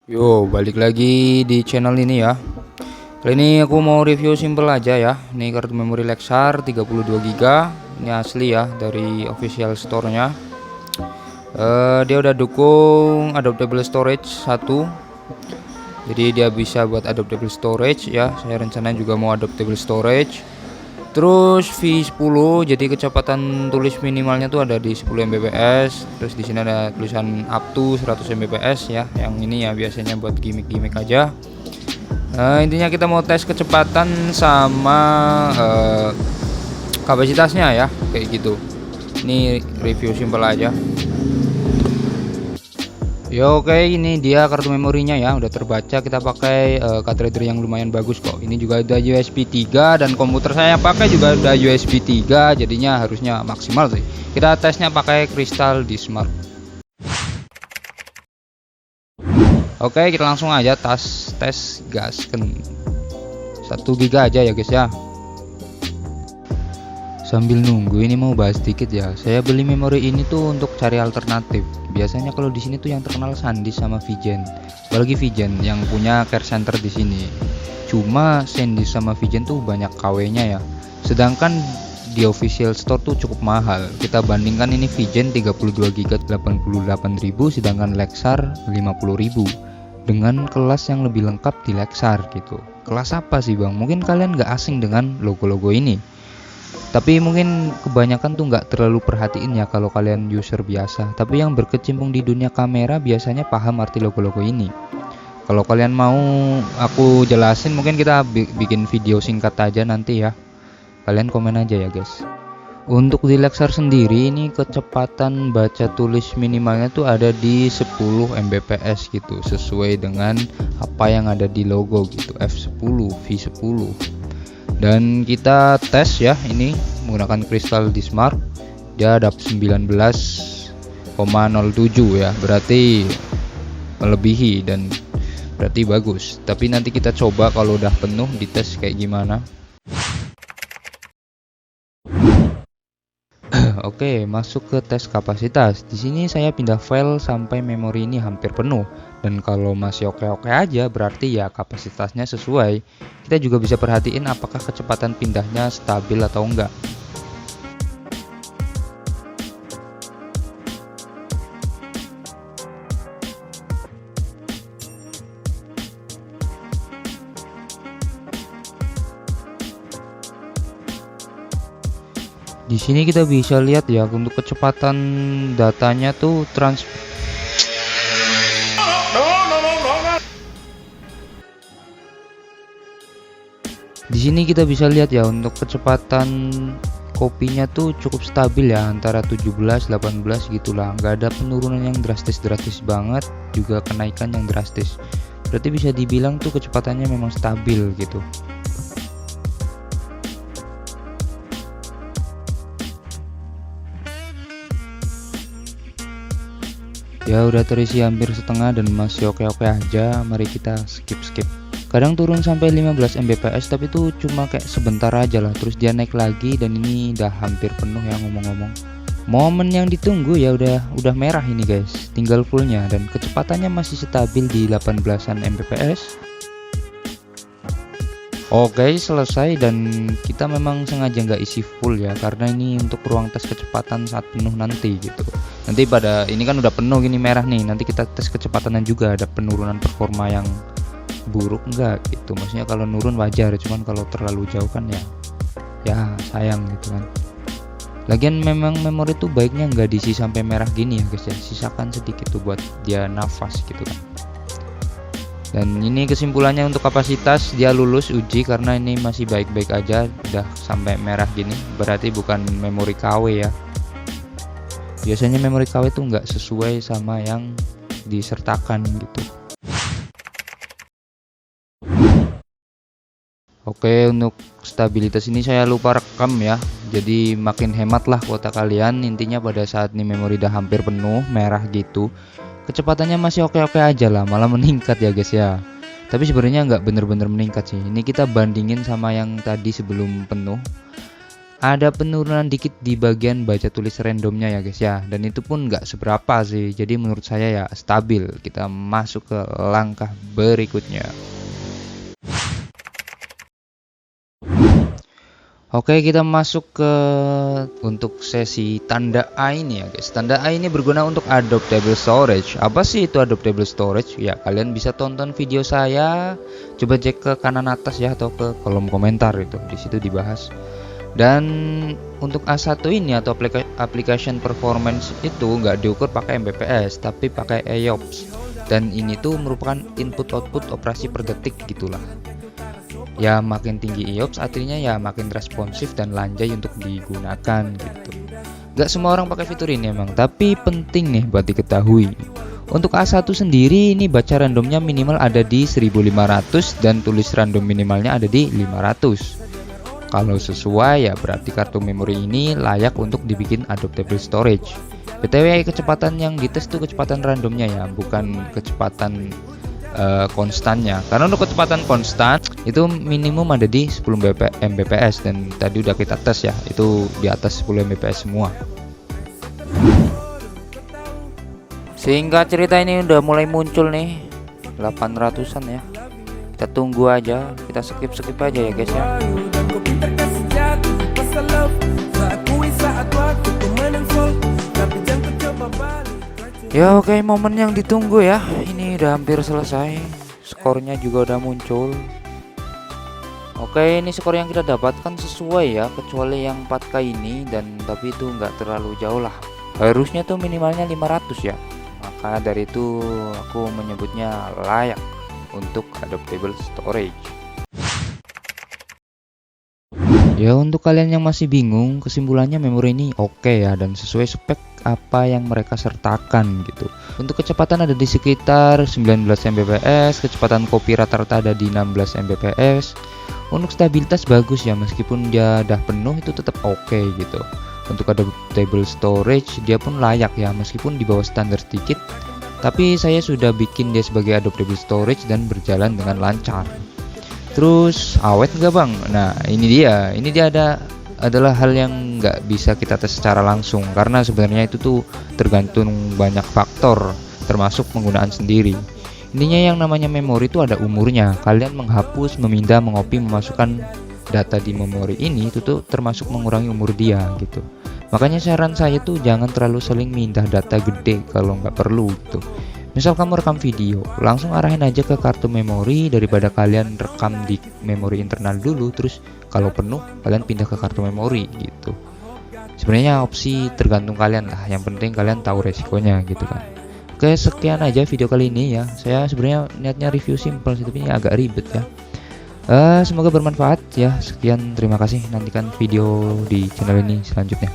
Yo, balik lagi di channel ini ya. Kali ini aku mau review simple aja ya. Ini kartu memori Lexar 32 GB. Ini asli ya dari official store-nya. Dia udah dukung adaptable storage 1. Jadi dia bisa buat adaptable storage ya. Saya rencana juga mau adaptable storage. Terus V10, jadi kecepatan tulis minimalnya tuh ada di 10 Mbps. Terus di sini ada tulisan up to 100 Mbps ya. Yang ini ya biasanya buat gimmick-gimmick aja. Intinya kita mau tes kecepatan sama kapasitasnya ya, kayak gitu. Ini review simple aja. Ya oke, ini dia kartu memorinya ya, udah terbaca. Kita pakai cartridge yang lumayan bagus kok. Ini juga ada USB 3 dan komputer saya pakai juga ada USB 3, jadinya harusnya maksimal sih. Kita tesnya pakai Crystal Dismark. Oke, kita langsung aja tes gasken. 1 GB aja ya guys ya. Sambil nunggu ini mau bahas dikit ya. Saya beli memori ini tuh untuk cari alternatif. Biasanya kalau di sini tuh yang terkenal SanDisk sama Vigen. Apalagi Vigen yang punya care center di sini. Cuma SanDisk sama Vigen tuh banyak KW-nya ya. Sedangkan di official store tuh cukup mahal. Kita bandingkan ini Vigen 32 GB 88.000 sedangkan Lexar 50.000. Dengan kelas yang lebih lengkap di Lexar gitu. Kelas apa sih bang? Mungkin kalian nggak asing dengan logo-logo ini. Tapi mungkin kebanyakan tuh nggak terlalu perhatiin ya kalau kalian user biasa. Tapi yang berkecimpung di dunia kamera biasanya paham arti logo-logo ini. Kalau kalian mau aku jelasin, mungkin kita bikin video singkat aja nanti ya. Kalian komen aja ya guys. Untuk di Lexar sendiri ini kecepatan baca tulis minimalnya tuh ada di 10 Mbps gitu, sesuai dengan apa yang ada di logo gitu, F10, V10. Dan kita tes ya, ini menggunakan Crystal Dismark. Dia dapat 19,07 ya, berarti melebihi dan berarti bagus. Tapi nanti kita coba kalau udah penuh dites kayak gimana. Oke, masuk ke tes kapasitas. Di sini saya pindah file sampai memori ini hampir penuh. Dan kalau masih oke-oke aja, berarti ya kapasitasnya sesuai. Kita juga bisa perhatiin apakah kecepatan pindahnya stabil atau enggak. Di sini kita bisa lihat ya untuk kecepatan datanya tuh Di sini kita bisa lihat ya untuk kecepatan kopinya tuh cukup stabil ya, antara 17-18 gitulah. Nggak ada penurunan yang drastis banget, juga kenaikan yang drastis. Berarti bisa dibilang tuh kecepatannya memang stabil gitu. Ya udah terisi hampir setengah dan masih oke-oke aja. Mari kita skip. Kadang turun sampai 15 Mbps tapi itu cuma kayak sebentar aja lah, terus dia naik lagi dan ini udah hampir penuh ya. Ngomong-ngomong, momen yang ditunggu ya udah merah ini guys, tinggal fullnya dan kecepatannya masih stabil di 18an Mbps. Oke, selesai dan kita memang sengaja nggak isi full ya, karena ini untuk ruang tes kecepatan saat penuh nanti gitu. Nanti pada ini kan udah penuh gini merah nih, nanti kita tes kecepatannya juga ada penurunan performa yang buruk enggak gitu. Maksudnya kalau nurun wajar, cuman kalau terlalu jauh kan ya sayang gitu kan. Lagian memang memori tuh baiknya nggak diisi sampai merah gini ya guys ya, sisakan sedikit tuh buat dia nafas gitu kan. Dan ini kesimpulannya untuk kapasitas, dia lulus uji karena ini masih baik-baik aja, udah sampai merah gini, berarti bukan memori KW ya. Biasanya memori KW tuh nggak sesuai sama yang disertakan gitu. Oke, untuk stabilitas ini saya lupa rekam ya, jadi makin hemat lah kuota kalian. Intinya pada saat ini memori udah hampir penuh merah gitu, kecepatannya masih oke-oke aja lah, malah meningkat ya guys ya. Tapi sebenarnya nggak bener-bener meningkat sih. Ini kita bandingin sama yang tadi sebelum penuh. ada penurunan dikit di bagian baca tulis randomnya ya guys ya, dan itu pun nggak seberapa sih, jadi menurut saya ya stabil. Kita masuk ke langkah berikutnya. Oke, kita masuk ke untuk sesi tanda A ini ya guys. Tanda A ini berguna untuk adaptable storage. Apa sih itu adaptable storage? Ya, kalian bisa tonton video saya, coba cek ke kanan atas ya, atau ke kolom komentar, itu di situ dibahas. Dan untuk A1 ini atau application performance itu nggak diukur pakai Mbps tapi pakai IOPS, dan ini tuh merupakan input output operasi per detik gitulah. Ya makin tinggi IOPS artinya ya makin responsif dan lanjai untuk digunakan gitu. Gak semua orang pakai fitur ini emang, tapi penting nih buat diketahui. Untuk A1 sendiri ini baca randomnya minimal ada di 1500 dan tulis random minimalnya ada di 500. Kalau sesuai ya berarti kartu memori ini layak untuk dibikin adaptable storage. BTW kecepatan yang dites tuh kecepatan randomnya ya, bukan kecepatan konstannya. Karena untuk kecepatan konstan itu minimum ada di 10 Mbps, dan tadi udah kita tes ya, itu di atas 10 Mbps semua. Sehingga cerita ini udah mulai muncul nih 800-an ya. Kita tunggu aja, kita skip aja ya guys ya. Ya oke, momen yang ditunggu ya. Ini udah hampir selesai. Skornya juga udah muncul. Oke, ini skor yang kita dapatkan sesuai ya, kecuali yang 4K ini, dan tapi itu nggak terlalu jauh lah. Harusnya tuh minimalnya 500 ya. Maka dari itu aku menyebutnya layak untuk adaptable storage. Ya untuk kalian yang masih bingung, kesimpulannya memori ini oke ya, dan sesuai spek apa yang mereka sertakan gitu. Untuk kecepatan ada di sekitar 19 Mbps, kecepatan copy rata-rata ada di 16 Mbps. Untuk stabilitas bagus ya, meskipun dia udah penuh itu tetap oke gitu. Untuk adaptable storage dia pun layak ya, meskipun di bawah standar sedikit, tapi saya sudah bikin dia sebagai adaptable storage dan berjalan dengan lancar. Terus awet nggak bang? Nah ini dia adalah hal yang nggak bisa kita tes secara langsung, karena sebenarnya itu tuh tergantung banyak faktor termasuk penggunaan sendiri. Intinya yang namanya memori itu ada umurnya. Kalian menghapus, memindah, mengopi, memasukkan data di memori ini itu tuh termasuk mengurangi umur dia gitu. Makanya saran saya tuh jangan terlalu sering mindah data gede kalau nggak perlu gitu. Misal kamu rekam video, langsung arahin aja ke kartu memori daripada kalian rekam di memori internal dulu, terus kalau penuh kalian pindah ke kartu memori gitu. Sebenarnya opsi tergantung kalian lah, yang penting kalian tahu resikonya gitu kan. Oke, sekian aja video kali ini ya. Saya sebenarnya niatnya review simple sih, tapi ini agak ribet ya. Semoga bermanfaat ya. Sekian, terima kasih. Nantikan video di channel ini selanjutnya.